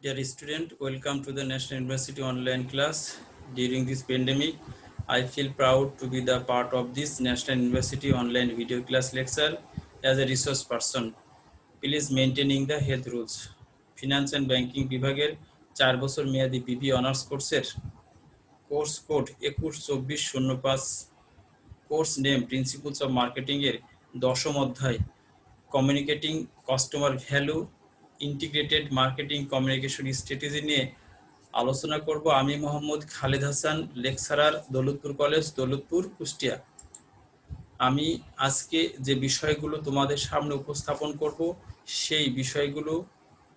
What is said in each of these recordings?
Dear student, welcome to the National University online class. During this pandemic, I feel proud to be the part of this National University online video class lecture as a resource person. Please maintaining the health rules. Finance and Banking বিভাগের 4 বছর মেয়াদী বিবি honours কোর্সের course code 212405 course name principles of marketing এর 10ম অধ্যায় communicating customer value integrated marketing communication strategy নিয়ে আলোচনা করব। আমি মোহাম্মদ খালেদ হাসান, লেকচারার, দৌলতপুর কলেজ, দৌলতপুর, কুষ্টিয়া। আমি আজকে যে বিষয়গুলো তোমাদের সামনে উপস্থাপন করব সেই বিষয়গুলো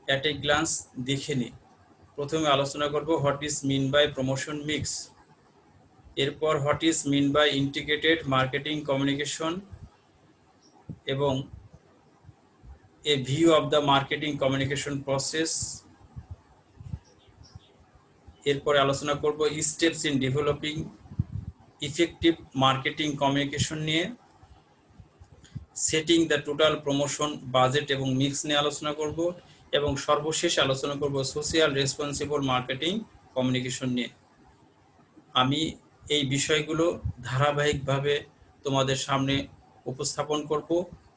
অ্যাট এ গ্লান্স দেখে নিই। প্রথমে আলোচনা করব what is mean by promotion mix, এরপর what is mean by integrated marketing communication এবং a view of the marketing communication process। এরপরে আলোচনা করব steps in developing effective marketing communication নিয়ে, setting the total promotion budget এবং mix নিয়ে আলোচনা করব এবং সর্বশেষ আলোচনা করব সোশিয়াল রেসপন্সিবল মার্কেটিং কমিউনিকেশন নিয়ে। আমি এই বিষয়গুলো ধারাবাহিকভাবে তোমাদের সামনে উপস্থাপন করব।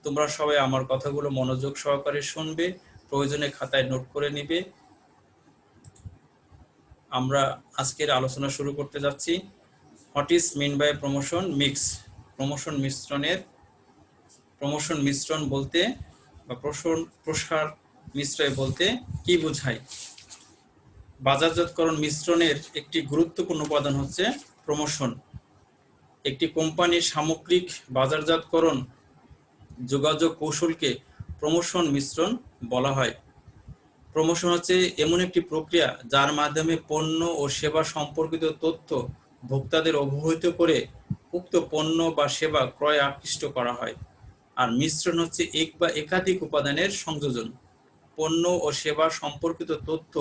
তোমরা সবাই আমার কথাগুলো মনোযোগ সহকারে শুনবে, প্রয়োজনে খাতায় নোট করে নিবে। আমরা আজকের আলোচনা শুরু করতে যাচ্ছি। What is mean by promotion mix. Promotion মিশ্রণ বলতে বা প্রসার মিশ্রয় বলতে কি বোঝায়? বাজারজাতকরণ মিশ্রণের একটি গুরুত্বপূর্ণ উপাদান হচ্ছে প্রমোশন। একটি কোম্পানির সামগ্রিক বাজারজাতকরণ যোগাযোগ কৌশলকে প্রমোশন মিশ্রণ বলা হয়। প্রমোশন হচ্ছে এমন একটি প্রক্রিয়া যার মাধ্যমে পণ্য ও সেবা সম্পর্কিত তথ্য ভোক্তাদের অবহিত করে উক্ত পণ্য বা সেবা ক্রয়ে আকৃষ্ট করা হয়। আর মিশ্রণ হচ্ছে এক বা একাধিক উপাদানের সংযোজন। পণ্য ও সেবা সম্পর্কিত তথ্য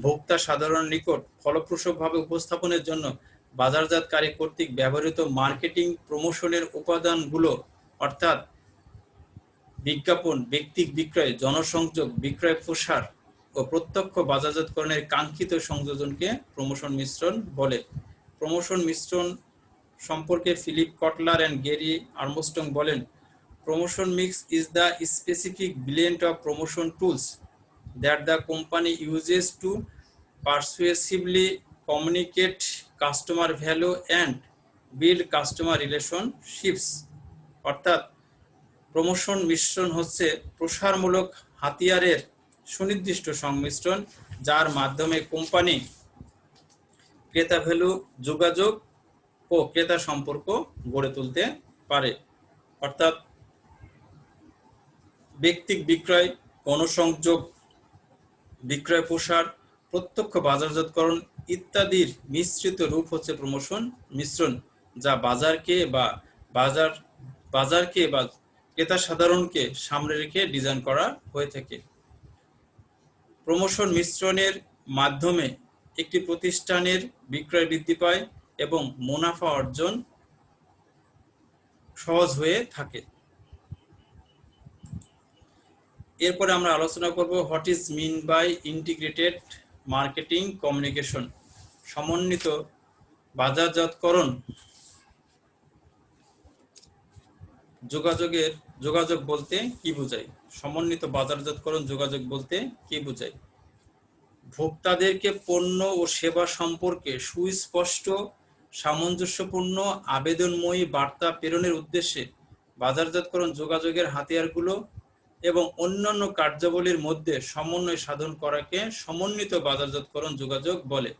ভোক্তা সাধারণ নিকট ফলপ্রসূভাবে উপস্থাপনের জন্য বাজারজাতকারী কর্তৃক ব্যবহৃত মার্কেটিং প্রমোশনের উপাদানগুলো অর্থাৎ বিজ্ঞাপন, ব্যক্তিক বিক্রয়, জনসংযোগ, বিক্রয় প্রসার ও প্রত্যক্ষ বাজারজাতকরণের কাঙ্ক্ষিত সংযোজনকে প্রমোশন মিশ্রণ বলে। প্রমোশন মিশ্রণ সম্পর্কে Philip Kotler and Gary Armstrong বলেন, promotion mix is the specific blend of promotion tools that the company uses to persuasively communicate customer value and build customer relationships. অর্থাৎ প্রমোশন মিশ্রণ হচ্ছে প্রসারমূলক হাতিয়ারের সুনির্দিষ্ট সংমিশ্রণ যার মাধ্যমে কোম্পানি ক্রেতা ভ্যালু, যোগাযোগ ও ক্রেতা সম্পর্ক গড়ে তুলতে পারে। অর্থাৎ ব্যক্তিক বিক্রয়, গণসংযোগ, বিক্রয় প্রসার, প্রত্যক্ষ বাজারজাতকরণ ইত্যাদির মিশ্রিত রূপ হচ্ছে প্রমোশন মিশ্রণ, যা বাজারকে বা ক্রেতা সাধারণকে সামনে রেখে ডিজাইন করা হয়ে থাকে। প্রমোশন মিশ্রণের মাধ্যমে একটি প্রতিষ্ঠানের বিক্রয় বৃদ্ধি পায় এবং মুনাফা অর্জন সহজ হয়ে থাকে। এরপরে আমরা আলোচনা করব what is mean by integrated marketing communication. সমন্বিত বাজারজাতকরণ যোগাযোগ বলতে কি বোঝায়? সমন্বিত বাজারজাতকরণ যোগাযোগ বলতে কি বোঝায়? ভোক্তাদেরকে পণ্য ও সেবা সম্পর্কে সুস্পষ্ট, সামঞ্জস্যপূর্ণ, আবেদনময়ী বার্তা প্রেরণের উদ্দেশ্যে বাজারজাতকরণ যোগাযোগের হাতিয়ারগুলো এবং অন্যান্য কার্যাবলীর মধ্যে সমন্বয় সাধন করাকে সমন্বিত বাজারজাতকরণ যোগাযোগ বলে।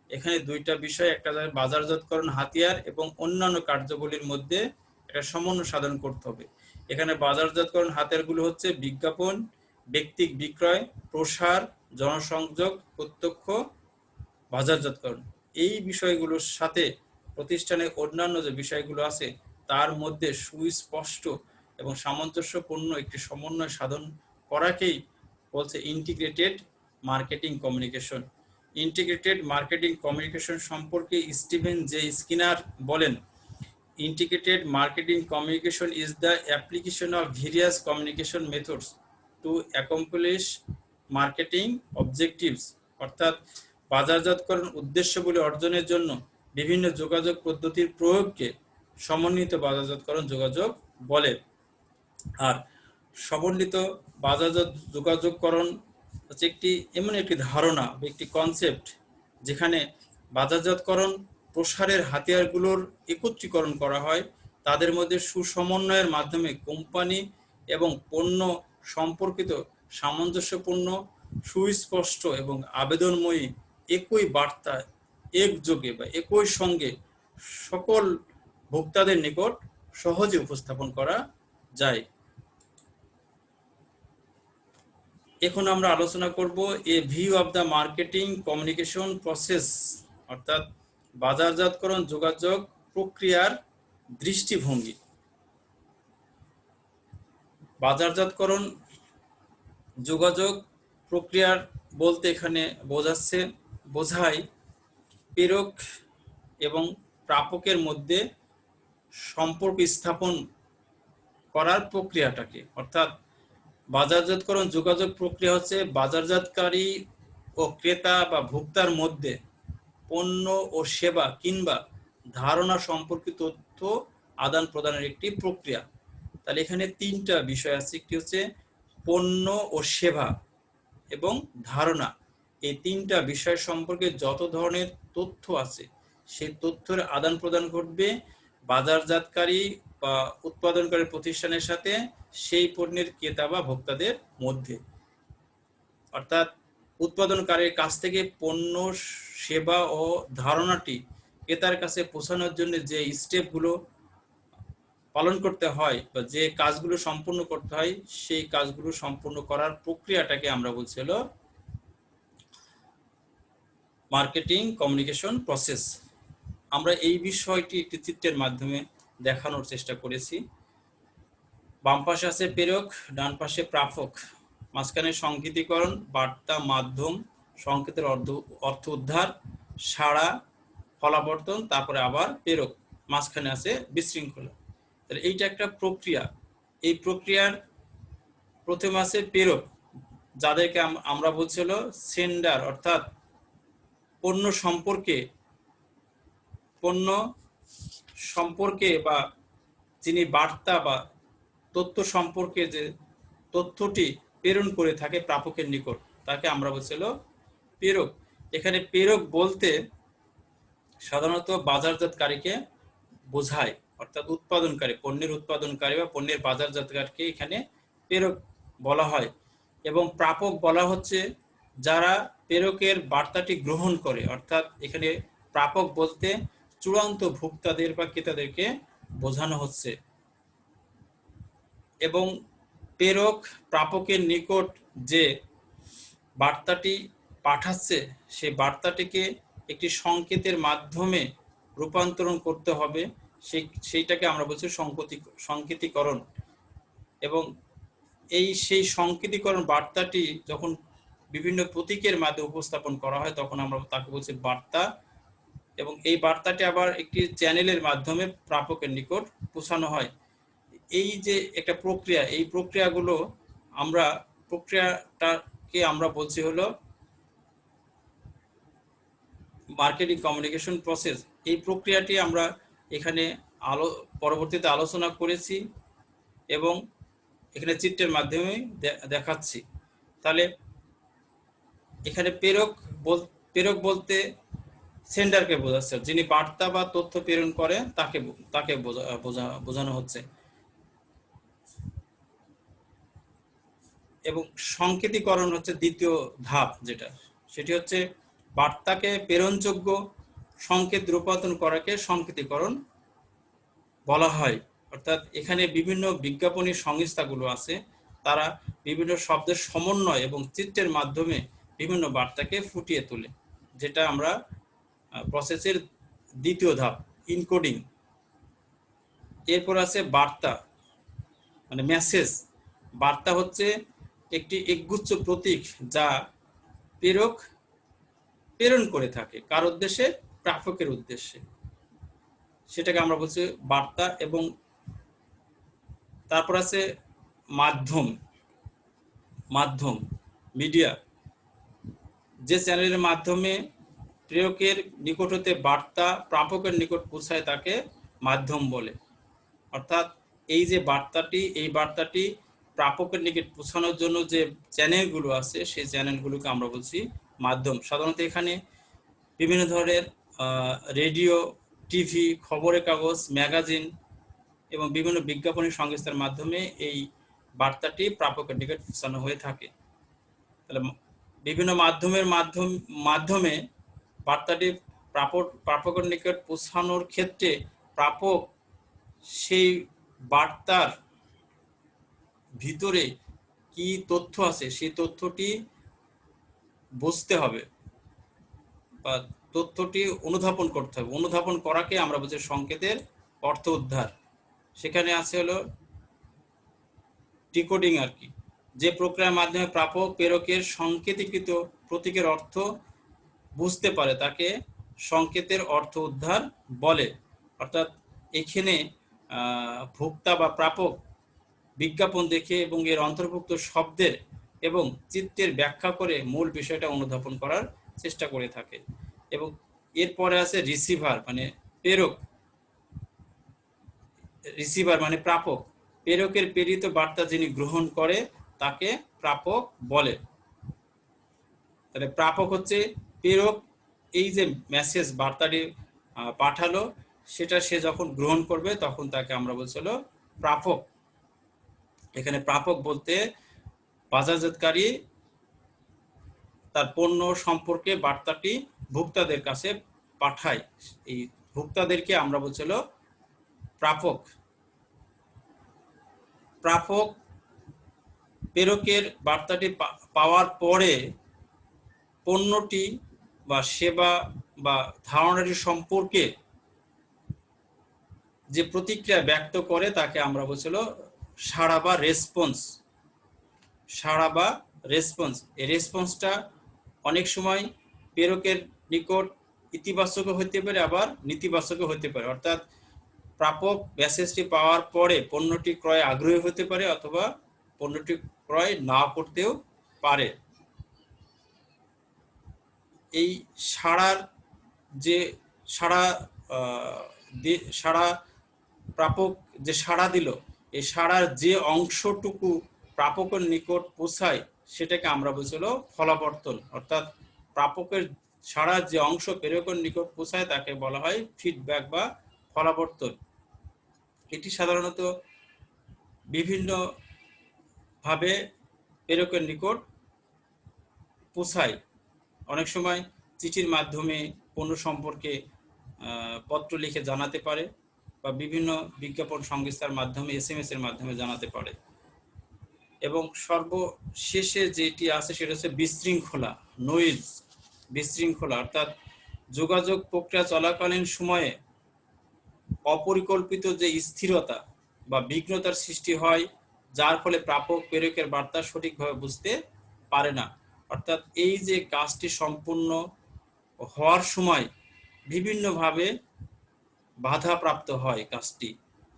এখানে দুইটা বিষয়, একটা বাজারজাতকরণ হাতিয়ার এবং অন্যান্য কার্যাবলীর মধ্যে একটা সমন্বয় সাধন করতে হবে। এখানে বাজারজাতকরণ হাতিয়ারগুলো হচ্ছে বিজ্ঞাপন, ব্যক্তিক বিক্রয়, প্রসার, জনসংযোগ, প্রত্যক্ষ বাজারজাতকরণ। এই বিষয়গুলোর সাথে প্রতিষ্ঠানের অন্যান্য যে বিষয়গুলো আছে তার মধ্যে সুস্পষ্ট এবং সামঞ্জস্যপূর্ণ একটি সমন্বয় সাধন করাকেই বলছে integrated marketing communication. Integrated marketing communication সম্পর্কে স্টিভেন জে স্কিনার বলেন, integrated marketing communication is the application of various communication methods to accomplish marketing objectives, অর্থাৎ বাজারজাতকরণ উদ্দেশ্যগুলি অর্জনের জন্য বিভিন্ন যোগাযোগ পদ্ধতির প্রয়োগকে সমন্বিত বাজারজাতকরণ যোগাযোগ বলে। আর সমন্বিত বাজারজাত যোগাযোগকরণ হচ্ছে এমন একটি ধারণা বা একটি কনসেপ্ট যেখানে বাজারজাতকরণ প্রসারের হাতিয়ারগুলোর একত্রীকরণ করা হয়, তাদের মধ্যে সুসমন্বয়ের মাধ্যমে কোম্পানি এবং পণ্য সম্পর্কিত সামঞ্জস্যপূর্ণ, সুস্পষ্ট এবং আবেদনময়ী একই বার্তা একযোগে বা একই সঙ্গে সকল ভোক্তাদের নিকট সহজে উপস্থাপন করা যায়। এখন আমরা আলোচনা করব a view of the marketing communication process, অর্থাৎ বাজারজাতকরণ যোগাযোগ প্রক্রিয়ার দৃষ্টিভঙ্গি। বাজারজাতকরণ যোগাযোগ প্রক্রিয়ার বলতে এখানে বোঝায় প্রেরক এবং প্রাপকের মধ্যে সম্পর্ক স্থাপন করার প্রক্রিয়াটাকে, অর্থাৎ বাজারজাতকরণ যোগাযোগ প্রক্রিয়া হচ্ছে বাজারজাতকারী ও ক্রেতা বা ভোক্তার মধ্যে পণ্য ও সেবা কিংবা ধারণা সম্পর্কিত তথ্য আদান প্রদানের একটি প্রক্রিয়া। তাহলে এখানে তিনটা বিষয় আছে, একটি হচ্ছে পণ্য ও সেবা এবং ধারণা। এই তিনটা বিষয় সম্পর্কে যত ধরনের তথ্য আছে সেই তথ্যের আদান প্রদান ঘটবে বাজারজাতকারী বা উৎপাদনকারী প্রতিষ্ঠানের সাথে সেই পণ্যের ক্রেতা বা ভোক্তাদের মধ্যে। অর্থাৎ উৎপাদনকারীর কাছ থেকে পণ্য, সেবা ও ধারণাটি ক্রেতার কাছে পৌঁছানোর জন্য যে স্টেপগুলো পালন করতে হয় বা যে কাজগুলো সম্পূর্ণ করতে হয় সেই কাজগুলো সম্পূর্ণ করার প্রক্রিয়াটাকে আমরা বলছি হলো মার্কেটিং কমিউনিকেশন প্রসেস। আমরা এই বিষয়টি একটি চিত্রের মাধ্যমে দেখানোর চেষ্টা করেছি। বাম পাশে আছে প্রেরক, ডান পাশে প্রাপক, মাঝখানে সংকেতীকরণ, বার্তা, মাধ্যম, সংকেতের অর্থ উদ্ধার, সাড়া, ফলাবর্তন, তারপরে আবার প্রেরক, মাঝখানে আছে বিশৃঙ্খলা। তাহলে এইটা একটা প্রক্রিয়া। এই প্রক্রিয়ার প্রথমে আছে প্রেরক, যাদেরকে আমরা বলছি হলো সেন্ডার, অর্থাৎ পণ্য সম্পর্কে বা যিনি বার্তা বা তথ্য সম্পর্কে যে তথ্যটি প্রেরণ করে থাকে প্রাপকের নিকট, তাকে আমরা বলছি হলো প্রেরক। এখানে প্রেরক বলতে সাধারণত বাজারজাতকারীকে বোঝায়, অর্থাৎ উৎপাদনকারী, পণ্যের উৎপাদনকারী বা পণ্যের বাজারজাতকারীকে এখানে প্রেরক বলা হয়। এবং প্রাপক বলা হচ্ছে যারা প্রেরকের বার্তাটি গ্রহণ করে, অর্থাৎ এখানে প্রাপক বলতে চূড়ান্ত ভোক্তাদের বা ক্রেতাদেরকে বোঝানো হচ্ছে। এবং প্রেরক প্রাপকের নিকট যে বার্তাটি পাঠাচ্ছে সেই বার্তাটিকে একটি সংকেতের মাধ্যমে রূপান্তরণ করতে হবে, সেইটাকে আমরা বলছি সংকেতীকরণ। এবং সেই সংকেতীকরণ বার্তাটি যখন বিভিন্ন প্রতীকের মাধ্যমে উপস্থাপন করা হয় তখন আমরা তাকে বলছি বার্তা। এবং এই বার্তাটি আবার একটি চ্যানেলের মাধ্যমে প্রাপকের নিকট পৌঁছানো হয়। এই যে একটা প্রক্রিয়া, এই প্রক্রিয়াটাকে আমরা বলছি হলো মার্কেটিং কমিউনিকেশন প্রসেস। এই প্রক্রিয়াটি আমরা এখানে পরবর্তীতে আলোচনা করেছি এবং এখানে চিত্রের মাধ্যমে দেখাচ্ছি। তাহলে এখানে প্রেরক বলতে সেন্ডারকে বোঝাচ্ছে, যিনি বার্তা বা তথ্য প্রেরণ করে তাকে বোঝানো হচ্ছে। এবং সংকেতীকরণ হচ্ছে দ্বিতীয় ধাপ, সেটি হচ্ছে বার্তাকে প্রেরণযোগ্য সংকেত রূপান্তর করাকে সংকেতীকরণ বলা হয়। অর্থাৎ এখানে বিভিন্ন বিজ্ঞাপনী সংস্থাগুলো আছে, তারা বিভিন্ন শব্দের সমন্বয় এবং চিত্রের মাধ্যমে বিভিন্ন বার্তাকে ফুটিয়ে তোলে, যেটা আমরা প্রসেসের দ্বিতীয় ধাপ, ইনকোডিং। এরপর আছে বার্তা মানে মেসেজ। বার্তা হচ্ছে একটি একগুচ্ছ প্রতীক যা প্রেরক প্রেরণ করে থাকে কার উদ্দেশ্যে? প্রাপকের উদ্দেশ্যে, সেটাকে আমরা বলছি বার্তা। এবং তারপর আছে মাধ্যম। মিডিয়া, যে চ্যানেলের মাধ্যমে প্রেরকের নিকট হতে বার্তা প্রাপকের নিকট পৌঁছায় তাকে মাধ্যম বলে। অর্থাৎ এই যে বার্তাটি, এই বার্তাটি প্রাপকের নিকট পৌঁছানোর জন্য যে চ্যানেলগুলো আছে সেই চ্যানেলগুলোকে আমরা বলছি মাধ্যম। সাধারণত এখানে বিভিন্ন ধরনের রেডিও, টিভি, খবরের কাগজ, ম্যাগাজিন এবং বিভিন্ন বিজ্ঞাপনী সংস্থার মাধ্যমে এই বার্তাটি প্রাপকের নিকট পৌঁছানো হয়ে থাকে। তাহলে বিভিন্ন মাধ্যমে বার্তাটি প্রাপকের নিকট পৌঁছানোর ক্ষেত্রে প্রাপক সেই বার্তার ভিতরে কি তথ্য আছে সেই তথ্যটি বুঝতে হবে বা তথ্যটি অনুধাবন করতে হবে। অনুধাবন করাকে আমরা বলছি সংকেতের অর্থ উদ্ধার। সেখানে আছে হলো ডিকোডিং আর কি, যে প্রক্রিয়ার মাধ্যমে প্রাপক প্রেরকের সংকেতীকৃত প্রতীকের অর্থ বুঝতে পারে তাকে সংকেতের অর্থ উদ্ধার বলে। অর্থাৎ এখানে ভোক্তা বা প্রাপক বিজ্ঞাপন দেখে এবং এর অন্তর্ভুক্ত শব্দের এবং চিত্রের ব্যাখ্যা করে মূল বিষয়টা অনুধাবন করার চেষ্টা করে থাকে। এবং এরপরে আছে রিসিভার মানে প্রেরক। রিসিভার মানে প্রাপক, প্রেরকের প্রেরিত বার্তা যিনি গ্রহণ করে তাকে প্রাপক বলে। তাহলে প্রাপক হচ্ছে প্রেরক, এই যে মেসেজ বার্তাটি পাঠালো সেটা সে যখন গ্রহণ করবে তখন তাকে আমরা বলছি হলো প্রাপক। এখানে প্রাপক বলতে বাজারজাতকারী তার পণ্য সম্পর্কে বার্তাটি ভোক্তাদের কাছে পাঠায়, এই ভোক্তাদেরকে আমরা বলছি হলো প্রাপক। প্রাপক প্রেরকের বার্তাটি পাওয়ার পরে পণ্যটি বা সেবা বা ধারণাটি সম্পর্কে যে প্রতিক্রিয়া ব্যক্ত করে তাকে আমরা বলছি হলো সাড়া বা রেসপন্স। সাড়া বা রেসপন্স, এই রেসপন্সটা অনেক সময় প্রেরকের নিকট ইতিবাচক হতে পারে আবার নেতিবাচক হতে পারে। অর্থাৎ প্রাপক মেসেজটি পাওয়ার পরে পণ্যটি ক্রয়ে আগ্রহী হতে পারে অথবা পণ্যটি ক্রয় না করতেও পারে। এই সাড়ার যে সাড়া প্রাপক যে সাড়া দিল, এই সাড়ার যে অংশটুকু প্রাপকের নিকট পৌঁছায় সেটাকে আমরা বলছি হলো ফলাবর্তন। অর্থাৎ প্রাপকের সাড়ার যে অংশ প্রেরকের নিকট পৌঁছায় তাকে বলা হয় ফিডব্যাক বা ফলাবর্তন। এটি সাধারণত বিভিন্ন ভাবে প্রেরকের নিকট পৌঁছায়। অনেক সময় চিঠির মাধ্যমে পণ্য সম্পর্কে পত্র লিখে জানাতে পারে বা বিভিন্ন বিজ্ঞাপন সংস্থার মাধ্যমে SMS এর মাধ্যমে জানাতে পারে। এবং সর্বশেষে যেটি আছে সেটা হচ্ছে বিশৃঙ্খলা, নয়েজ, বিশৃঙ্খলা। অর্থাৎ যোগাযোগ প্রক্রিয়া চলাকালীন সময়ে অপরিকল্পিত যে স্থিরতা বা বিঘ্নতার সৃষ্টি হয় যার ফলে প্রাপক প্রেরকের বার্তা সঠিকভাবে বুঝতে পারে না। অর্থাৎ এই যে কাজটি সম্পূর্ণ হওয়ার সময় বিভিন্নভাবে বাধাপ্রাপ্ত হয় কাজটি,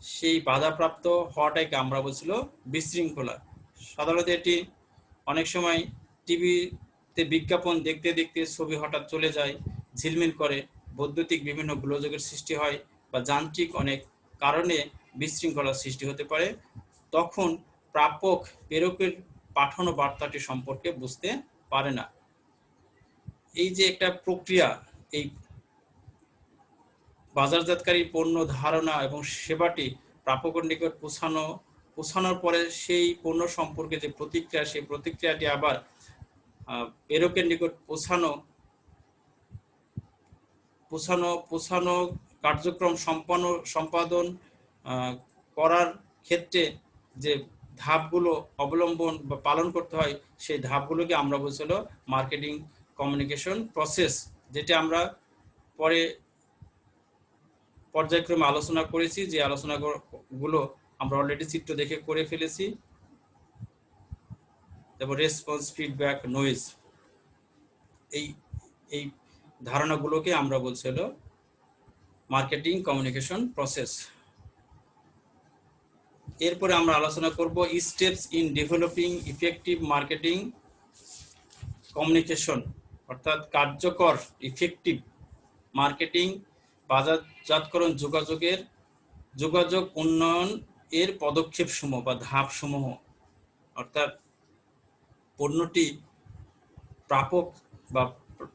সেই বাধাপ্রাপ্ত হওয়াটাকে আমরা বলছিল বিশৃঙ্খলা। সাধারণত এটি অনেক সময় টিভিতে বিজ্ঞাপন দেখতে দেখতে ছবি হঠাৎ চলে যায়, ঝিলমিল করে, বৈদ্যুতিক বিভিন্ন গোলযোগের সৃষ্টি হয় বা যান্ত্রিক অনেক কারণে বিশৃঙ্খলার সৃষ্টি হতে পারে। তখন প্রাপক প্রেরকের পাঠানো বার্তাটি সম্পর্কে বুঝতে পারে না। এই যে একটা প্রক্রিয়া, এই বাজারজাতকারী পণ্য ধারণা এবং সেবাটি প্রাপকের নিকট পৌঁছানোর পরে সেই পণ্য সম্পর্কে যে প্রতিক্রিয়া, সেই প্রতিক্রিয়াটি আবার প্রেরকের নিকট পৌঁছানো কার্যক্রম সম্পাদন করার ক্ষেত্রে যে ধাপগুলো অবলম্বন বা পালন করতে হয় সেই ধাপগুলোকে আমরা বলছি হলো মার্কেটিং কমিউনিকেশন প্রসেস, যেটা আমরা পরে পর্যায়ক্রমে আলোচনা করেছি। যে আলোচনাগুলো আমরা অলরেডি চিত্র দেখে করে ফেলেছি। তারপর রেসপন্স, ফিডব্যাক, নয়েজ, এই ধারণাগুলোকে আমরা বলছি হলো মার্কেটিং কমিউনিকেশন প্রসেস। এরপরে আমরা আলোচনা করব steps in developing effective marketing communication, অর্থাৎ কার্যকর ইফেক্টিভ মার্কেটিং, বাজারজাতকরণ যোগাযোগ উন্নয়ন এর পদক্ষেপ সমূহ বা ধাপ সমূহ, অর্থাৎ পণ্যটি প্রাপক বা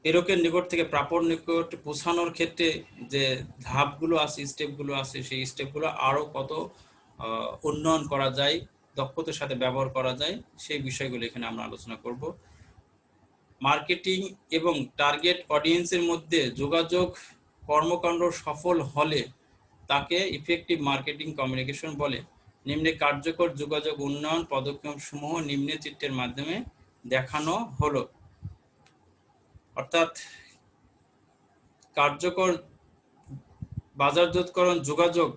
প্রেরকের নিকট থেকে প্রাপক নিকট পৌঁছানোর ক্ষেত্রে যে ধাপগুলো আছে, স্টেপগুলো আছে, সেই স্টেপগুলো আরো কত উন্নয়ন করা যায়, দক্ষতার সাথে ব্যবহার করা যায়, সেই বিষয়গুলো এখানে আমরা আলোচনা করব। মার্কেটিং এবং টার্গেট অডিয়েন্সের মধ্যে যোগাযোগ কর্মকাণ্ড সফল হলে তাকে ইফেক্টিভ মার্কেটিং কমিউনিকেশন বলে। নিম্নে কার্যকর যোগাযোগ উন্নয়ন পদক্ষেপ সমূহ নিম্নে চিত্রের মাধ্যমে দেখানো হলো। অর্থাৎ কার্যকর বাজারজাতকরণ যোগাযোগ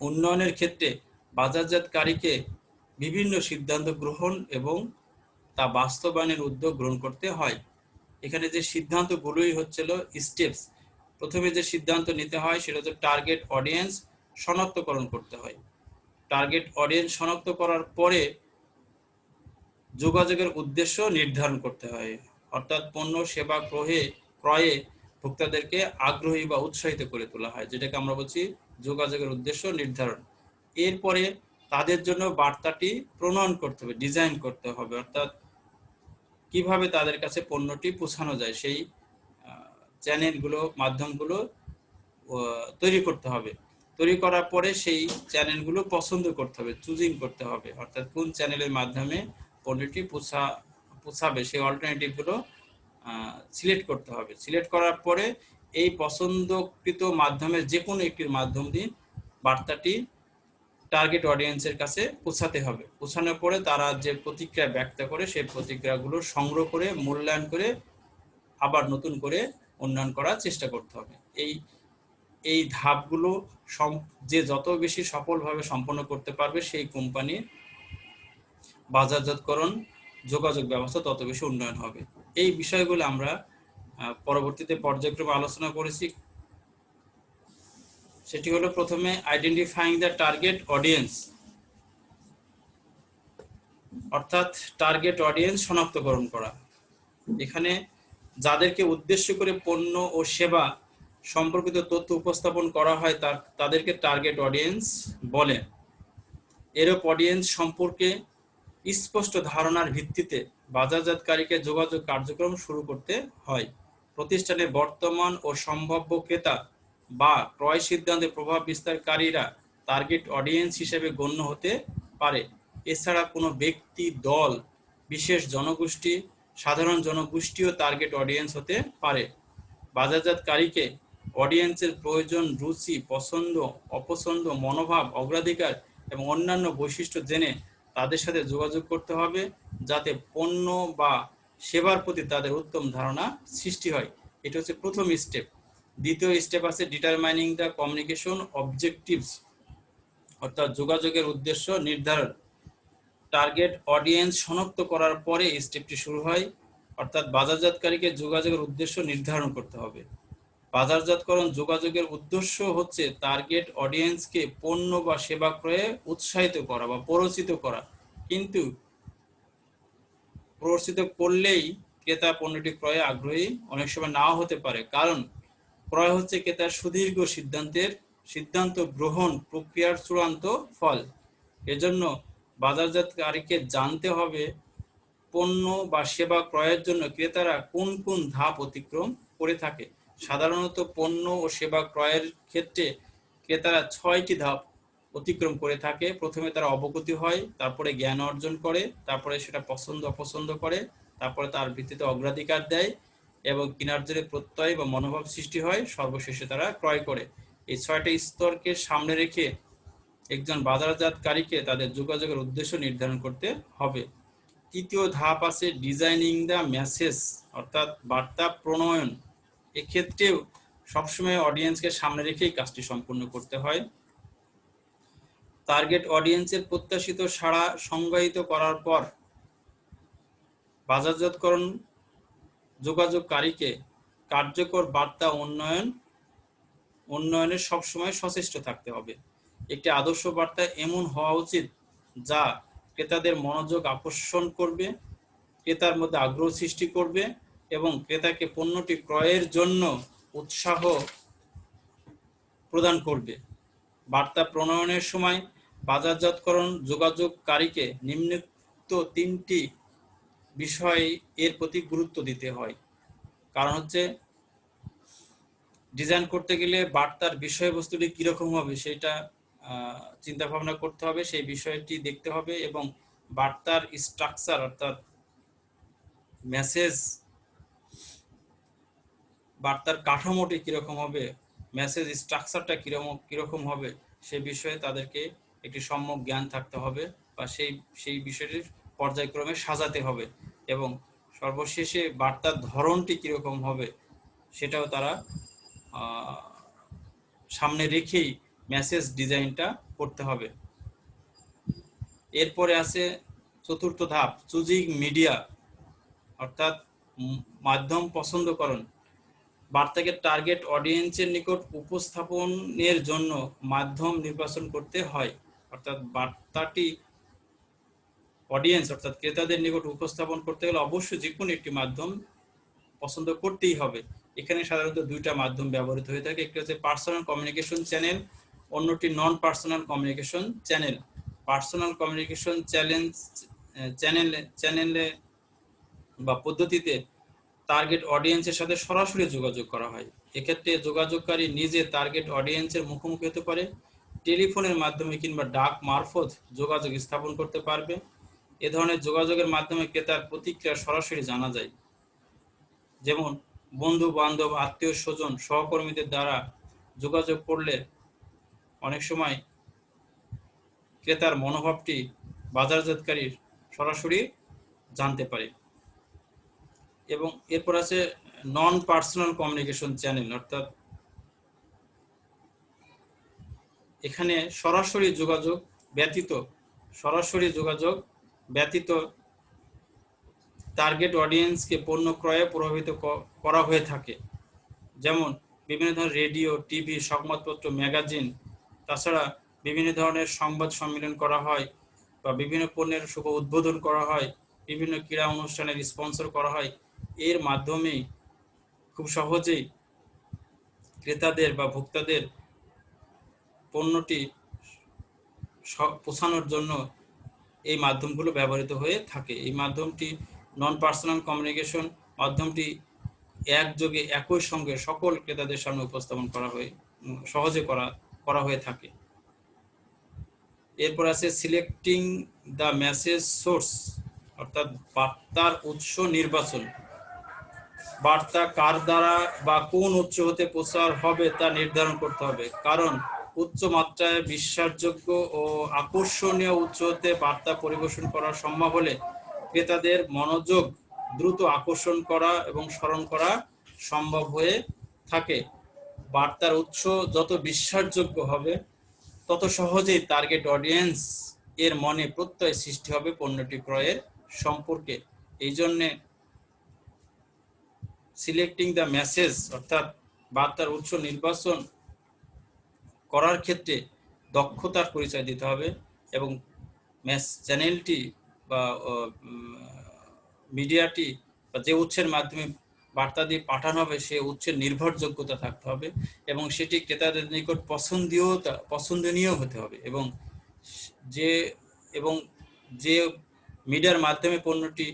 উন্নয়নের ক্ষেত্রে বাজারজাতকারীকে বিভিন্ন সিদ্ধান্ত গ্রহণ এবং তা বাস্তবায়নের উদ্যোগ গ্রহণ করতে হয়। এখানে যে সিদ্ধান্তগুলোই হচ্ছিল স্টেপস। প্রথমে যে সিদ্ধান্ত নিতে হয় সেটা হচ্ছে টার্গেট অডিয়েন্স শনাক্তকরণ করতে হয়। টার্গেট অডিয়েন্স শনাক্ত করার পরে যোগাযোগের উদ্দেশ্য নির্ধারণ করতে হয়, অর্থাৎ পণ্য সেবা ক্রয়ে ভোক্তাদেরকে আগ্রহী বা উৎসাহিত করে তোলা হয়, যেটাকে আমরা বলছি যোগাযোগের উদ্দেশ্য নির্ধারণ। এরপরে তাদের জন্য বার্তাটি প্রণয়ন করতে হবে, ডিজাইন করতে হবে, অর্থাৎ কিভাবে তাদের কাছে পণ্যটি পৌঁছানো যায় সেই চ্যানেলগুলো, মাধ্যমগুলো তৈরি করতে হবে। তৈরি করার পরে সেই চ্যানেলগুলো পছন্দ করতে হবে, চুজিং করতে হবে, অর্থাৎ কোন চ্যানেলের মাধ্যমে পণ্যটি পৌঁছাবে সেই অল্টারনেটিভগুলো সিলেক্ট করতে হবে। সিলেক্ট করার পরে এই পছন্দকৃত মাধ্যমের যে কোনো একটির মাধ্যম দিয়ে বার্তাটি টার্গেট অডিয়েন্সের কাছে পৌঁছাতে হবে। পৌঁছানোর পরে তারা যে প্রতিক্রিয়া ব্যক্ত করে সেই প্রতিক্রিয়াগুলো সংগ্রহ করে মূল্যায়ন করে আবার নতুন করে উন্নয়ন করার চেষ্টা করতে হবে। এই ধাপগুলো যে যত বেশি সফলভাবে সম্পন্ন করতে পারবে সেই কোম্পানির বাজারজাতকরণ যোগাযোগ ব্যবস্থা তত বেশি উন্নয়ন হবে। এই বিষয়গুলো আমরা পরবর্তীতে পর্যায়ক্রমে আলোচনা করেছি। সেটি হলো প্রথমে আইডেন্টিফাইং দ্য টার্গেট অডিয়েন্স, অর্থাৎ টার্গেট অডিয়েন্স শনাক্তকরণ করা। এখানে যাদেরকে উদ্দেশ্য করে পণ্য ও সেবা সম্পর্কিত তথ্য উপস্থাপন করা হয় তাদেরকে টার্গেট অডিয়েন্স বলে। এরূপ অডিয়েন্স সম্পর্কে স্পষ্ট ধারণার ভিত্তিতে বাজারজাতকারীকে যোগাযোগ কার্যক্রম শুরু করতে হয়। প্রতিষ্ঠানের বর্তমান ও সম্ভাব্য ক্রেতা বা ক্রয় সিদ্ধান্তে প্রভাব বিস্তারকারীরা টার্গেট অডিয়েন্স হিসেবে গণ্য হতে পারে। এছাড়া কোনো ব্যক্তি, দল, বিশেষ জনগোষ্ঠী, সাধারণ জনগোষ্ঠীও টার্গেট অডিয়েন্স হতে পারে। বাজারজাতকারীকে অডিয়েন্সের প্রয়োজন, রুচি, পছন্দ, অপছন্দ, মনোভাব, অগ্রাধিকার এবং অন্যান্য বৈশিষ্ট্য জেনে তাদের সাথে যোগাযোগ করতে হবে, যাতে পণ্য বা সেবার প্রতি তাদের উত্তম ধারণা সৃষ্টি হয়। এটা হচ্ছে প্রথম স্টেপ। দ্বিতীয় স্টেপ আছে ডিটারমাইনিং দ্য কমিউনিকেশন অবজেক্টিভস, অর্থাৎ যোগাযোগের উদ্দেশ্য নির্ধারণ। টার্গেট অডিয়েন্স শনাক্ত করার পরে স্টেপটি শুরু হয়, অর্থাৎ বাজারজাতকারীকে যোগাযোগের উদ্দেশ্য নির্ধারণ করতে হবে। বাজারজাতকরণ যোগাযোগের উদ্দেশ্য হচ্ছে টার্গেট অডিয়েন্সকে পণ্য বা সেবা ক্রয়ে উৎসাহিত করা বা প্ররোচিত করা। কিন্তু প্ররোচিত করলেই ক্রেতা পণ্যটি ক্রয়ে আগ্রহী অনেক সময় নাও হতে পারে, কারণ ক্রয় হচ্ছে ক্রেতার সুদীর্ঘ সিদ্ধান্ত গ্রহণ প্রক্রিয়ার চূড়ান্ত ফল। এজন্য বাজারজাতকারীকে জানতে হবে পণ্য বা সেবা ক্রয়ের জন্য ক্রেতারা কোন কোন ধাপ অতিক্রম করে থাকে। সাধারণত পণ্য ও সেবা ক্রয়ের ক্ষেত্রে ক্রেতারা 6টি ধাপ অতিক্রম করে থাকে। প্রথমে তারা অবগতি হয়, তারপরে জ্ঞান অর্জন করে, তারপরে সেটা পছন্দ অপছন্দ করে, তারপরে তার ভিত্তিতে অগ্রাধিকার দেয় এবং কেনার জন্য প্রত্যয় বা মনোভাব সৃষ্টি হয়, সর্বশেষে তারা ক্রয় করে। এই 6টা স্তরকে সামনে রেখে একজন বাজারজাতকারীকে তাদের যোগাযোগের উদ্দেশ্য নির্ধারণ করতে হবে। তৃতীয় ধাপ আছে ডিজাইনিং দ্য মেসেজ, অর্থাৎ বার্তা প্রণয়ন। এক্ষেত্রেও সবসময় অডিয়েন্সকে সামনে রেখেই কাজটি সম্পূর্ণ করতে হয়। টার্গেট অডিয়েন্সের প্রত্যাশিত সাড়া সংজ্ঞায়িত করার পর বাজারজাতকরণ যোগাযোগকারীকে কার্যকর বার্তা উন্নয়নের সবসময় সচেষ্ট থাকতে হবে। একটি আদর্শ বার্তা এমন হওয়া উচিত যা ক্রেতাদের মনোযোগ আকর্ষণ করবে ক্রেতার মধ্যে আগ্রহ সৃষ্টি করবে এবং ক্রেতাকে পণ্যটি ক্রয়ের জন্য উৎসাহ প্রদান করবে। বার্তা প্রণয়নের সময় বাজারজাতকরণ যোগাযোগকারীকে নিম্নোক্ত 3টি বিষয় এর প্রতি গুরুত্ব দিতে হয়। কারণ হচ্ছে ডিজাইন করতে গেলে বার্তার বিষয়বস্তুটি কিরকম হবে সেটা চিন্তা ভাবনা করতে হবে, সেই বিষয়টি দেখতে হবে এবং বার্তার স্ট্রাকচার অর্থাৎ মেসেজ, বার্তার কাঠামোটি কিরকম হবে, মেসেজ স্ট্রাকচারটা কিরকম হবে সে বিষয়ে তাদেরকে একটি সম্যক জ্ঞান থাকতে হবে বা সেই বিষয়টির পর্যায়ক্রমে সাজাতে হবে এবং সর্বশেষে বার্তার ধরনটি কিরকম হবে সেটাও তারা সামনে রেখেই মেসেজ ডিজাইনটা করতে হবে। এরপরে আছে চতুর্থ ধাপ, চুজিং মিডিয়া অর্থাৎ মাধ্যম পছন্দকরণ। বার্তাকে টার্গেট অডিয়েন্সের নিকট উপস্থাপনের জন্য মাধ্যম নির্বাচন করতে হয়। অর্থাৎ বার্তাটি অডিয়েন্স অর্থাৎ ক্রেতাদের নিকট উপস্থাপন করতে গেলে অবশ্যই যে কোনো একটি মাধ্যম পছন্দ করতেই হবে। এখানে সাধারণত 2টা মাধ্যম ব্যবহৃত হয়ে থাকে, একটি হচ্ছে পার্সোনাল কমিউনিকেশন চ্যানেল, অন্যটি non personal communication channel. Personal communication চ্যানেলে বা পদ্ধতিতে টার্গেট অডিয়েন্সের সাথে সরাসরি যোগাযোগ করা হয়। এক্ষেত্রে যোগাযোগকারী নিজে টার্গেট অডিয়েন্সের মুখোমুখি হতে পারে, টেলিফোনের মাধ্যমে কিংবা ডাক মারফত যোগাযোগ স্থাপন করতে পারবে। এ ধরনের যোগাযোগের মাধ্যমে ক্রেতার প্রতিক্রিয়া সরাসরি জানা যায়। যেমন বন্ধু বান্ধব, আত্মীয় স্বজন, সহকর্মীদের দ্বারা যোগাযোগ করলে অনেক সময় ক্রেতার মনোভাবটি বাজারজাতকারী সরাসরি জানতে পারে। এবং এরপর আছে নন পার্সোনাল কমিউনিকেশন চ্যানেল, অর্থাৎ এখানে সরাসরি যোগাযোগ ব্যতীত টার্গেট অডিয়েন্সকে পণ্য ক্রয়ে প্রভাবিত করা হয়ে থাকে। যেমন বিভিন্ন ধরনের রেডিও, টিভি, সংবাদপত্র, ম্যাগাজিন, তাছাড়া বিভিন্ন ধরনের সংবাদ সম্মেলন করা হয় বা বিভিন্ন পণ্যের শুভ উদ্বোধন করা হয়, বিভিন্ন ক্রীড়া অনুষ্ঠানের স্পন্সর করা হয়। এর মাধ্যমেই খুব সহজেই ক্রেতাদের বা ভোক্তাদের পণ্যটি পৌঁছানোর জন্য এই মাধ্যমগুলো ব্যবহৃত হয়ে থাকে। এই মাধ্যমটি নন পার্সোনাল কমিউনিকেশন মাধ্যমটি একযোগে একই সঙ্গে সকল ক্রেতাদের সামনে উপস্থাপন করা হয়, সহজে করা হয়ে থাকে। এরপর আছে সিলেক্টিং দ্য মেসেজ সোর্স, অর্থাৎ বার্তার উৎস নির্বাচন। বার্তা কার দ্বারা বা কোন উৎস হতে প্রচার হবে তা নির্ধারণ করতে হবে, কারণ উচ্চ মাত্রায় বিশ্বাসযোগ্য ও আকর্ষণীয় উৎস হতে বার্তা পরিবেশন করা সম্ভব হলে ক্রেতাদের মনোযোগ দ্রুত আকর্ষণ করা এবং স্মরণ করা সম্ভব হয়ে থাকে। বার্তার উৎস যত বিশ্বাসযোগ্য হবে তত সহজেই টার্গেট অডিয়েন্স এর মনে প্রত্যয় সৃষ্টি হবে পণ্যটি ক্রয়ের সম্পর্কে। এই জন্যে সিলেক্টিং দ্য মেসেজ অর্থাৎ বার্তার উৎস নির্বাচন করার ক্ষেত্রে দক্ষতার পরিচয় দিতে হবে এবং চ্যানেলটি বা মিডিয়াটি বা যে উৎসের মাধ্যমে বার্তা দিয়ে পাঠানো হবে সে উৎসের নির্ভরযোগ্যতা থাকতে হবে এবং সেটি ক্রেতাদের নিকট পছন্দনীয় হতে হবে এবং যে মিডিয়ার মাধ্যমে পণ্যটি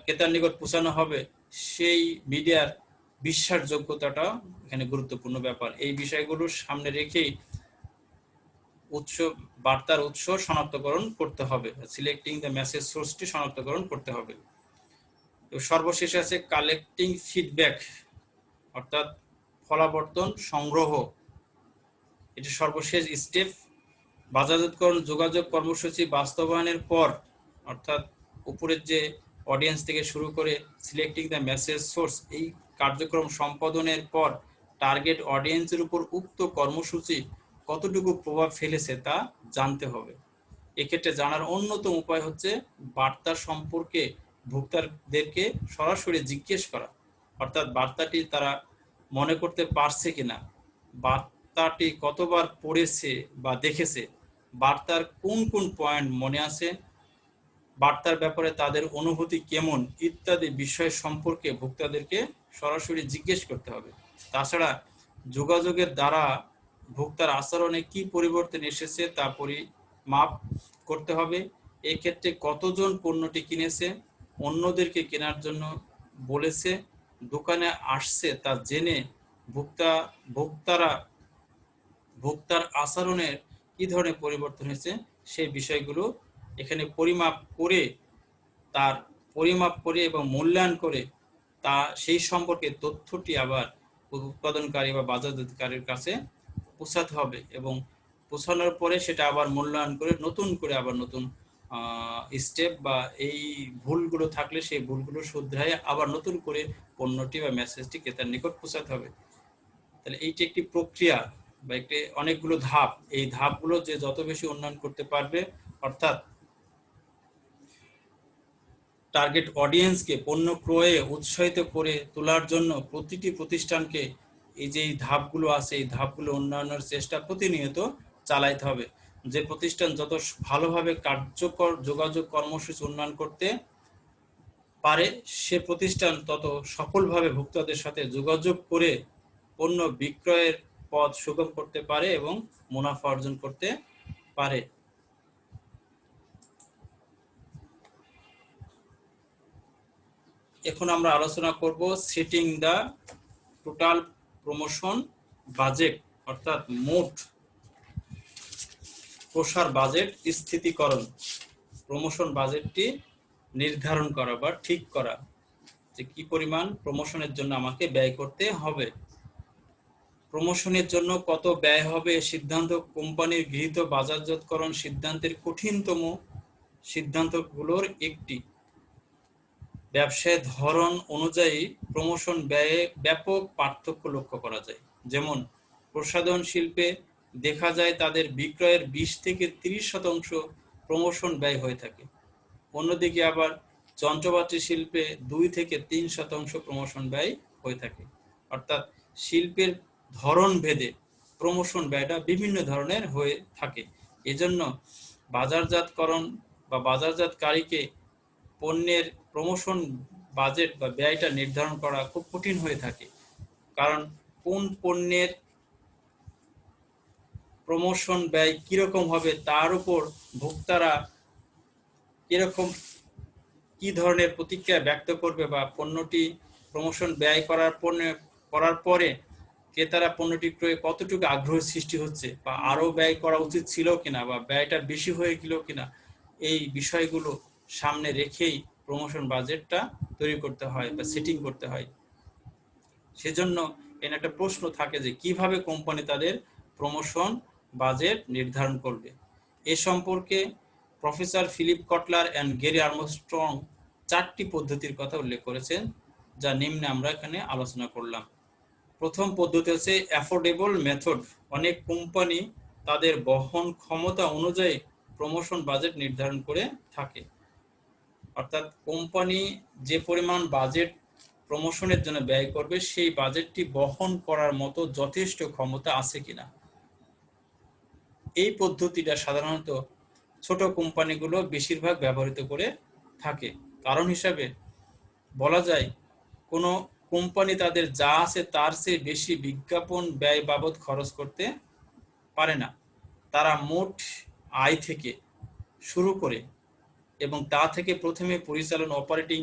ক্রেতার নিকট পৌঁছানো হবে সেই মিডিয়ার বিশ্বাসযোগ্যতাটা এখানে গুরুত্বপূর্ণ ব্যাপার। এই বিষয়গুলো সামনে রেখেই বার্তার উৎস শনাক্তকরণ করতে হবে, সিলেক্টিং দ্য মেসেজ সোর্সটি শনাক্তকরণ করতে হবে। তো সর্বশেষে আছে কালেক্টিং ফিডব্যাক অর্থাৎ ফলাবর্তন সংগ্রহ। এটি সর্বশেষ স্টেপ। বাজারজাতকরণ যোগাযোগ কর্মসূচি বাস্তবায়নের পর অর্থাৎ উপরের যে অডিয়েন্স থেকে শুরু করে সিলেক্টিং দ্য মেসেজ সোর্স এই কার্যক্রম সম্পাদনের পর টার্গেট অডিয়েন্সের উপর উক্ত কর্মসূচি কতটুকু প্রভাব ফেলেছে তা জানতে হবে। এক্ষেত্রে জানার অন্যতম উপায় হচ্ছে বার্তা সম্পর্কে ভোক্তাদেরকে সরাসরি জিজ্ঞেস করা, অর্থাৎ বার্তাটি তারা মনে করতে পারছে কিনা, বার্তাটি কতবার পড়েছে বা দেখেছে, বার্তার কোন কোন পয়েন্ট মনে আছে, বার্তার ব্যাপারে তাদের অনুভূতি কেমন ইত্যাদি বিষয় সম্পর্কে ভোক্তাদেরকে সরাসরি জিজ্ঞেস করতে হবে। তাছাড়া যোগাযোগের দ্বারা ভোক্তার আচরণে কি পরিবর্তন এসেছে তা পরিমাপ করতে হবে। এক্ষেত্রে কতজন পণ্যটি কিনেছে, অন্যদেরকে কেনার জন্য বলেছে, দোকানে আসছে তা জেনে ভোক্তারা ভোক্তার আচরণের কি ধরনের পরিবর্তন হয়েছে সেই বিষয়গুলো এখানে পরিমাপ করে এবং মূল্যায়ন করে তা সেই সম্পর্কে তথ্যটি আবার উৎপাদনকারী বা বাজারজাতকারীর কাছে পৌঁছাতে হবে এবং পৌঁছানোর পরে সেটা আবার মূল্যায়ন করে নতুন করে আবার নতুন স্টেপ বা এই ভুলগুলো থাকলে সেই ভুলগুলো শুধরায় আবার নতুন করে পণ্যটি বা মেসেজটি ক্রেতার নিকট পৌঁছাতে হবে। তাহলে এইটি একটি প্রক্রিয়া বা একটি অনেকগুলো ধাপ। এই ধাপগুলো যে যত বেশি উন্নয়ন করতে পারবে, অর্থাৎ টার্গেট অডিয়েন্সকে পণ্য ক্রয়ে উৎসাহিত করে তোলার জন্য প্রতিটি প্রতিষ্ঠানকে এই যে ধাপগুলো আছে এই ধাপগুলো উন্নয়নের চেষ্টা প্রতিনিয়ত চালাইতে হবে। যে প্রতিষ্ঠান যত ভালোভাবে কার্যকর যোগাযোগ কর্মসূচি উন্নয়ন করতে পারে সে প্রতিষ্ঠান তত সফলভাবে ভোক্তাদের সাথে যোগাযোগ করে পণ্য বিক্রয়ের পথ সুগম করতে পারে এবং মুনাফা অর্জন করতে পারে। এখন আমরা আলোচনা করব সেটিং দা টোটাল প্রমোশন বাজেট, অর্থাৎ মোট প্রসার বাজেট স্থিতিকরণ। প্রমোশন বাজেটটি নির্ধারণ করা বা ঠিক করা যে কি পরিমাণ প্রমোশনের জন্য আমাকে ব্যয় করতে হবে। প্রমোশনের জন্য কত ব্যয় হবে সিদ্ধান্ত কোম্পানির গৃহীত বাজারজাতকরণ সিদ্ধান্তের কঠিনতম সিদ্ধান্তগুলোর একটি। ব্যবসায়ের ধরন অনুযায়ী প্রমোশন ব্যয়ে ব্যাপক পার্থক্য লক্ষ্য করা যায়। যেমন প্রসাধন শিল্পে দেখা যায় তাদের বিক্রয়ের 20 থেকে 30% প্রমোশন ব্যয় হয়ে থাকে। অন্যদিকে আবার যন্ত্রপাতি শিল্পে 2 থেকে 3% প্রমোশন ব্যয় হয়ে থাকে। অর্থাৎ শিল্পের ধরন ভেদে প্রমোশন ব্যয়টা বিভিন্ন ধরনের হয়ে থাকে। এজন্য বাজারজাতকরণ বা বাজারজাতকারীকে পণ্যের প্রমোশন বাজেট বা ব্যয়টা নির্ধারণ করা খুব কঠিন হয়ে থাকে। কারণ কোন পণ্যের প্রমোশন ব্যয় কিরকম হবে তার উপর ভোক্তারা কিরকম কি ধরনের প্রতিক্রিয়া ব্যক্ত করবে বা পণ্যটি প্রমোশন ব্যয় করার পরে ক্রেতারা পণ্যটি ক্রয়ে কতটুকু আগ্রহ সৃষ্টি হচ্ছে বা আরো ব্যয় করা উচিত ছিল কিনা বা ব্যয়টা বেশি হয়ে গেল কিনা, এই বিষয়গুলো সামনে রেখেই প্রমোশন বাজেটটা তৈরি করতে হয় বা সেটিং করতে হয়। সেজন্য এখানে একটা প্রশ্ন থাকে যে কিভাবে কোম্পানি তাদের প্রমোশন বাজেট নির্ধারণ করবে। এ সম্পর্কে professor Philip Kotler and Gary Armstrong 4টি পদ্ধতির কথা উল্লেখ করেছেন, যা নিম্নে আমরা এখানে আলোচনা করলাম। প্রথম পদ্ধতি হচ্ছে অ্যাফোর্ডেবল মেথড। অনেক কোম্পানি তাদের বহন ক্ষমতা অনুযায়ী প্রমোশন বাজেট নির্ধারণ করে থাকে। অর্থাৎ কোম্পানি যে পরিমাণ বাজেট প্রমোশনের জন্য ব্যয় করবে সেই বাজেটটি বহন করার মতো যথেষ্ট ক্ষমতা আছে কিনা। এই পদ্ধতিটা সাধারণত ছোট কোম্পানিগুলো বেশিরভাগ ব্যবহৃত করে থাকে। কারণ হিসাবে বলা যায় কোনো কোম্পানি তাদের যা আছে তার চেয়ে বেশি বিজ্ঞাপন ব্যয় বাবদ খরচ করতে পারে না। তারা মোট আয় থেকে শুরু করে এবং তা থেকে প্রথমে পরিচালনা অপারেটিং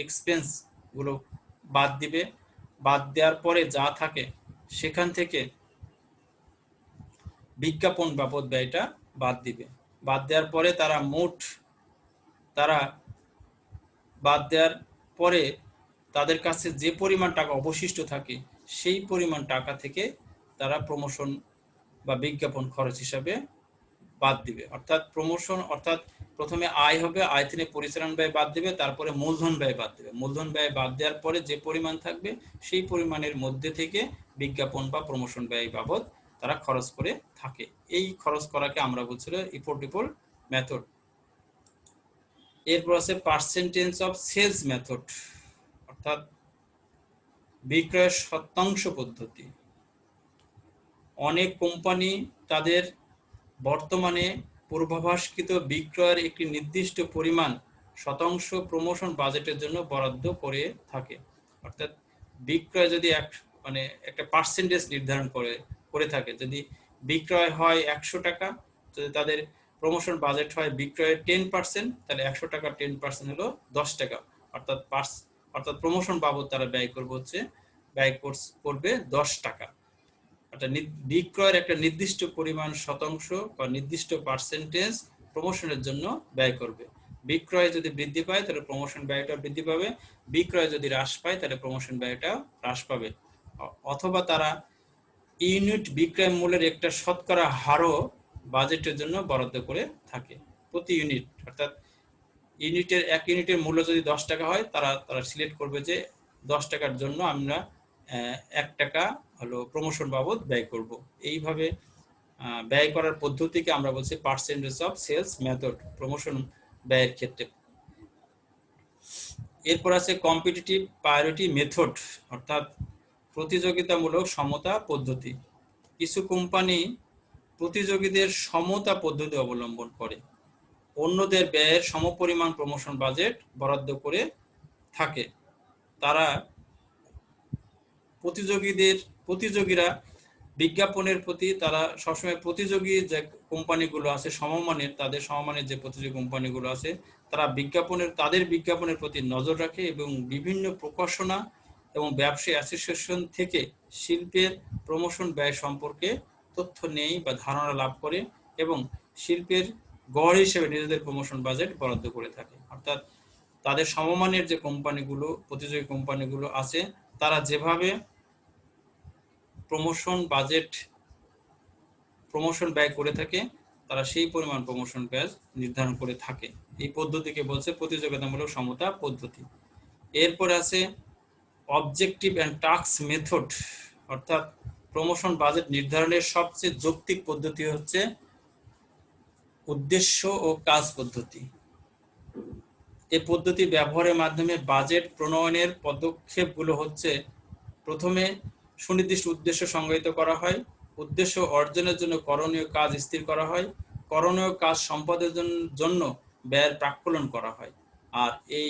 এক্সপেন্সগুলো বাদ দিবে। বাদ দেওয়ার পরে যা থাকে সেখান থেকে বিজ্ঞাপন বাবদ ব্যয়টা বাদ দিবে। বাদ দেওয়ার পরে বাদ দেওয়ার পরে তাদের কাছে যে পরিমাণ টাকা অবশিষ্ট থাকে সেই পরিমাণ টাকা থেকে তারা প্রমোশন বা বিজ্ঞাপন খরচ হিসাবে বাদ দিবে। অর্থাৎ প্রথমে আয় হবে, আয় থেকে পরিচালনা ব্যয় বাদ দিবে, তারপরে মূলধন ব্যয় বাদ দিবে। মূলধন ব্যয় বাদ দেওয়ার পরে যে পরিমাণ থাকবে সেই পরিমাণের মধ্যে থেকে বিজ্ঞাপন বা প্রমোশন ব্যয় বাবদ তারা খরচ করে থাকে। এই খরচ করাকে আমরা বলছিল ইফোর্ডেবল মেথড। এরপর আছে পার্সেন্টেজ অফ সেলস মেথড, অর্থাৎ বিক্রয়ের শতাংশ পদ্ধতি। অনেক কোম্পানি তাদের বর্তমানে পূর্বাভাসকৃত বিক্রয়ের একটি নির্দিষ্ট পরিমাণ শতাংশ প্রমোশন বাজেটের জন্য বরাদ্দ করে থাকে। অর্থাৎ বিক্রয় যদি একটা পার্সেন্টেজ নির্ধারণ করে থাকে, যদি বিক্রয় হয় 100 টাকা, যদি তাদের প্রমোশন বাজেট হয় বিক্রয়ের 10%, তাহলে 100 টাকা 10% হলো 10 টাকা। অর্থাৎ প্রমোশন বাবদ তারা ব্যয় করবে 10 টাকা। অর্থাৎ বিক্রয়ের একটা নির্দিষ্ট পরিমাণ শতাংশ বা নির্দিষ্ট পার্সেন্টেজ প্রমোশনের জন্য ব্যয় করবে। বিক্রয় যদি বৃদ্ধি পায় তাহলে প্রমোশন ব্যয়টা বৃদ্ধি পাবে, বিক্রয় যদি হ্রাস পায় তাহলে প্রমোশন ব্যয়টা হ্রাস পাবে। অথবা তারা ইউনিট বিক্রয় মূল্যের একটা শতকরা হারও বাজেটের জন্য বরাদ্দ করে থাকে প্রতি ইউনিট। অর্থাৎ এক ইউনিটের মূল্য যদি 10 টাকা হয়, তারা সিলেক্ট করবে যে 10 টাকার জন্য আমরা 1 টাকা হলো প্রমোশন বাবদ ব্যয় করব। এইভাবে ব্যয় করার পদ্ধতিকে আমরা বলছি percentage of sales method promotion ব্যয়ের ক্ষেত্রে। এরপর আছে কম্পিটিটিভ প্রায়োরিটি মেথড, অর্থাৎ প্রতিযোগিতামূলক সমতা পদ্ধতি। কিছু কোম্পানি প্রতিযোগীদের সমতা পদ্ধতি অবলম্বন করে অন্যদের ব্যয়ের সমপরিমাণ প্রমোশন বাজেট বরাদ্দ করে থাকে। তারা প্রতিযোগীরা বিজ্ঞাপনের প্রতি তারা সবসময় প্রতিযোগী যে কোম্পানিগুলো আছে তাদের সমমানের যে প্রতিযোগী কোম্পানিগুলো আছে, তারা তাদের বিজ্ঞাপনের প্রতি নজর রাখে এবং বিভিন্ন প্রকাশনা এবং ব্যবসায়ী অ্যাসোসিয়েশন থেকে শিল্পের প্রমোশন ব্যয় সম্পর্কে তথ্য নেই বা ধারণা লাভ করে এবং শিল্পের গড় হিসেবে নিজেদের প্রমোশন বাজেট বরাদ্দ করে থাকে। অর্থাৎ তাদের সমমানের যে প্রতিযোগী কোম্পানিগুলো আছে, তারা যেভাবে প্রমোশন ব্যয় করে থাকে, তারা সেই পরিমাণ প্রমোশন ব্যয় নির্ধারণ করে থাকে। এই পদ্ধতিকে বলছে প্রতিযোগিতামূলক সমতা পদ্ধতি। এরপরে আছে অবজেক্টিভ অ্যান্ড টাস্ক মেথড, অর্থাৎ প্রমোশন বাজেট নির্ধারণের সবচেয়ে যৌক্তিক পদ্ধতি হচ্ছে উদ্দেশ্য ও কাজ পদ্ধতি। এই পদ্ধতি ব্যবহারের মাধ্যমে বাজেট প্রণয়নের পদক্ষেপগুলো হচ্ছে: প্রথমে সুনির্দিষ্ট উদ্দেশ্য সংজ্ঞায়িত করা হয়, উদ্দেশ্য অর্জনের জন্য করণীয় কাজ স্থির করা হয়, করণীয় কাজ সম্পাদনের জন্য ব্যয়ের প্রাক্কলন করা হয়, আর এই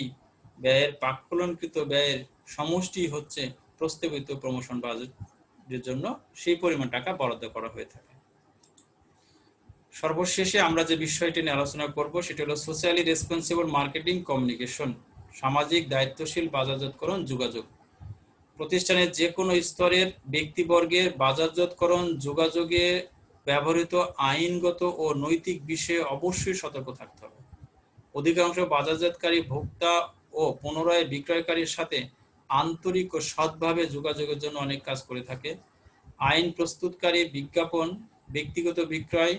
প্রাক্কলনকৃত ব্যয়ের সমষ্টি হচ্ছে প্রস্তাবিত প্রমোশন বাজেটের জন্য সেই পরিমাণ টাকা বরাদ্দ করা হয়ে থাকে। সর্বশেষে আমরা যে বিষয়টি নিয়ে আলোচনা করব সেটা হলো সোশ্যালি রেসপন্সিবল মার্কেটিং কমিউনিকেশন, সামাজিক দায়িত্বশীল বাজারজাতকরণ যোগাযোগ। প্রতিষ্ঠানের যে কোনো স্তরের ব্যক্তিবর্গের বাজারজাতকরণ যোগাযোগে ব্যবহৃত আইনগত ও নৈতিক বিষয়ে অবশ্যই সতর্ক থাকতে হবে। অধিকাংশ বাজারজাতকারী ভোক্তা ও পুনরায় বিক্রয়কারীর সাথে আন্তরিক ও সৎভাবে যোগাযোগের জন্য অনেক কাজ করে থাকে। আইন প্রস্তুতকারী বিজ্ঞাপন, ব্যক্তিগত বিক্রয়,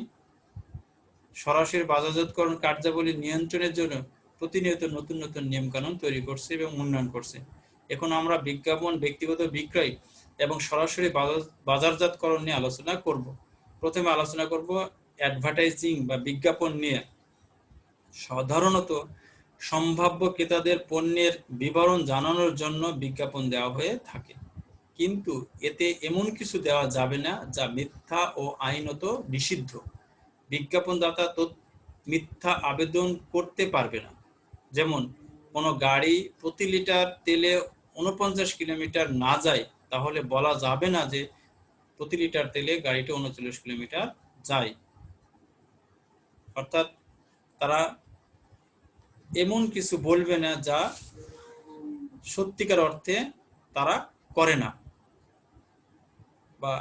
সরাসরি বাজারজাতকরণ কার্যাবলী নিয়ন্ত্রণের জন্য প্রতিনিয়ত নতুন নতুন নিয়মকানুন তৈরি করছে এবং উন্নয়ন করছে। এখন আমরা বিজ্ঞাপন, ব্যক্তিগত বিক্রয় এবং সরাসরি বাজারজাতকরণ নিয়ে আলোচনা করব। প্রথমে আলোচনা করব অ্যাডভার্টাইজিং বা বিজ্ঞাপন নিয়ে। সাধারণত সম্ভাব্য ক্রেতাদের পণ্যের বিবরণ জানানোর জন্য বিজ্ঞাপন দেওয়া হয়ে থাকে, কিন্তু এতে এমন কিছু দেওয়া যাবে না যা মিথ্যা ও আইনত নিষিদ্ধ। বিজ্ঞাপনদাতা মিথ্যা আবেদন করতে পারবে না। যেমন, কোনো গাড়ি প্রতি লিটার তেলে 49 কিলোমিটার না যায়, তাহলে বলা যাবে না যে প্রতি লিটার তেলে গাড়িটা 39 কিলোমিটার যায়। অর্থাৎ তারা এমন কিছু বলবে না যা সত্যিকার অর্থে তারা করে না, বা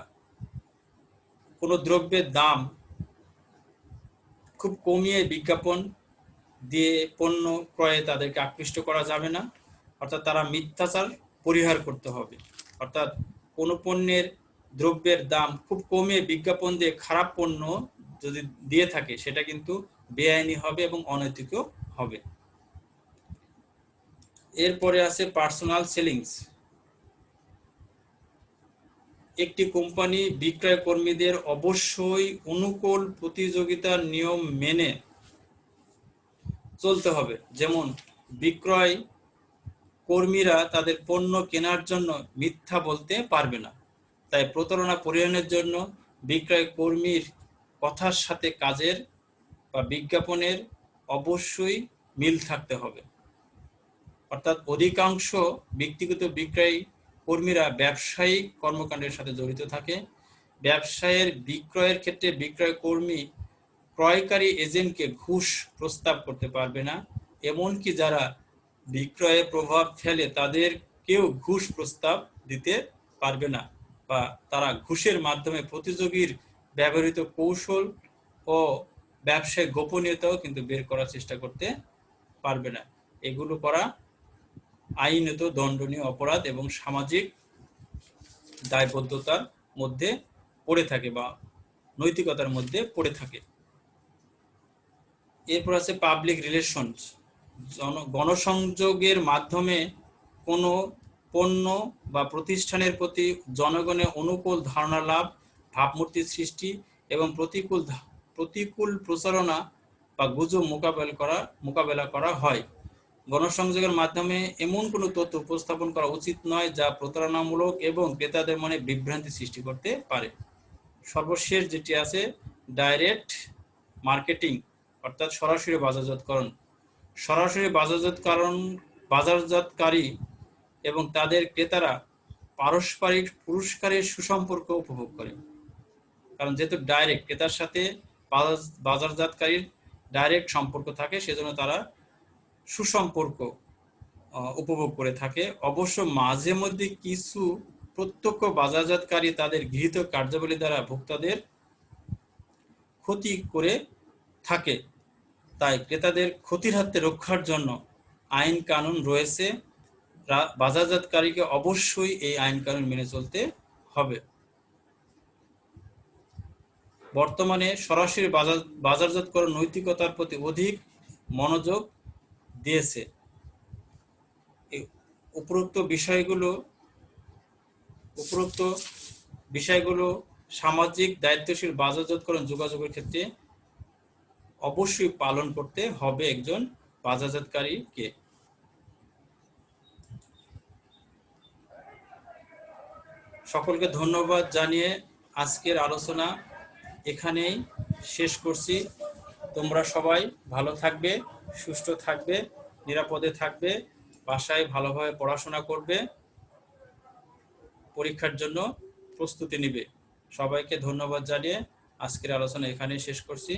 কোনো দ্রব্যের দাম খুব কমিয়ে বিজ্ঞাপন দিয়ে পণ্য ক্রয়ে তাদেরকে আকৃষ্ট করা যাবে না। অর্থাৎ তারা মিথ্যাচার পরিহার করতে হবে। অর্থাৎ কোনো পণ্যের দ্রব্যের দাম খুব কমিয়ে বিজ্ঞাপন দিয়ে খারাপ পণ্য যদি দিয়ে থাকে, সেটা কিন্তু বেআইনি হবে এবং অনৈতিকও হবে। এরপরে আছে পার্সোনাল সেলিংস। একটি কোম্পানি বিক্রয় কর্মীদের অবশ্যই অনুকূল প্রতিযোগিতার নিয়ম মেনে চলতে হবে। যেমন, বিক্রয় কর্মীরা তাদের পণ্য কেনার জন্য মিথ্যা বলতে পারবে না। তাই প্রতারণা পরিহারের জন্য বিক্রয় কর্মীর কথার সাথে কাজের বা বিজ্ঞাপনের অবশ্যই মিল থাকতে হবে। অর্থাৎ অধিকাংশ ব্যক্তিগত বিক্রয় কর্মীরা ব্যবসায়িক কর্মকাণ্ডের সাথে জড়িত থাকে। ব্যবসায়ের বিক্রয়ের ক্ষেত্রে বিক্রয় কর্মী ক্রয়কারী এজেন্টকে ঘুষ প্রস্তাব করতে পারবে না, এমনকি যারা বিক্রয়ে প্রভাব ফেলে তাদেরকেও ঘুষ প্রস্তাব দিতে পারবে না, বা তারা ঘুষের মাধ্যমে প্রতিযোগীর ব্যবহৃত কৌশল ও ব্যবসায়িক গোপনীয়তাও কিন্তু বের করার চেষ্টা করতে পারবে না। এগুলো করা আইনত দণ্ডনীয় অপরাধ এবং সামাজিক দায়বদ্ধতার মধ্যে পড়ে থাকে বা নৈতিকতার মধ্যে পড়ে থাকে। এরপর আছে পাবলিক রিলেশনস। গণসংযোগের মাধ্যমে কোনো পণ্য বা প্রতিষ্ঠানের প্রতি জনগণের অনুকূল ধারণা লাভ, ভাবমূর্তি সৃষ্টি এবং প্রতিকূল প্রচারণা বা গুজব মোকাবেলা করা হয়। গণসংযোগের মাধ্যমে এমন কোনো তথ্য উপস্থাপন করা উচিত নয় যা প্রতারণামূলক এবং ক্রেতাদের মনে বিভ্রান্তি সৃষ্টি করতে পারে। সর্বশেষ যেটি আছে ডাইরেক্ট মার্কেটিং, অর্থাৎ সরাসরি বাজারজাতকরণ। সরাসরি বাজারজাতকারী এবং তাদের ক্রেতারা পারস্পরিক পুরস্কারের সুসম্পর্ক উপভোগ করে। কারণ যেহেতু ডাইরেক্ট ক্রেতার সাথে বাজারজাতকারীর ডাইরেক্ট সম্পর্ক থাকে, সেজন্য তারা সুসম্পর্ক উপভোগ করে থাকে। অবশ্য মাঝে মধ্যে কিছু প্রত্যক্ষ বাজারজাতকারী তাদের গৃহীত কার্যাবলী দ্বারা ভোক্তাদের ক্ষতি করে থাকে। তাই ক্রেতাদের ক্ষতির হাত থেকে রক্ষার জন্য আইন কানুন রয়েছে। বাজারজাতকারীকে অবশ্যই এই আইন কানুন মেনে চলতে হবে। বর্তমানে সরাসরি বাজারজাতকরণ নৈতিকতার প্রতি অধিক মনোযোগ দিয়েছে। উপরোক্ত বিষয়গুলো সামাজিক দায়িত্বশীল বাজারজাতকরণ যোগাযোগের ক্ষেত্রে অবশ্যই পালন করতে হবে একজন বাজারজাতকারীকে। সকলকে ধন্যবাদ জানিয়ে আজকের আলোচনা এখানেই শেষ করছি। তোমরা সবাই ভালো থাকবে, সুস্থ থাকবে, নিরাপদে থাকবে, বাসায় ভালোভাবে পড়াশোনা করবে, পরীক্ষার জন্য প্রস্তুতি নিবে। সবাইকে ধন্যবাদ জানিয়ে আজকের আলোচনা এখানেই শেষ করছি।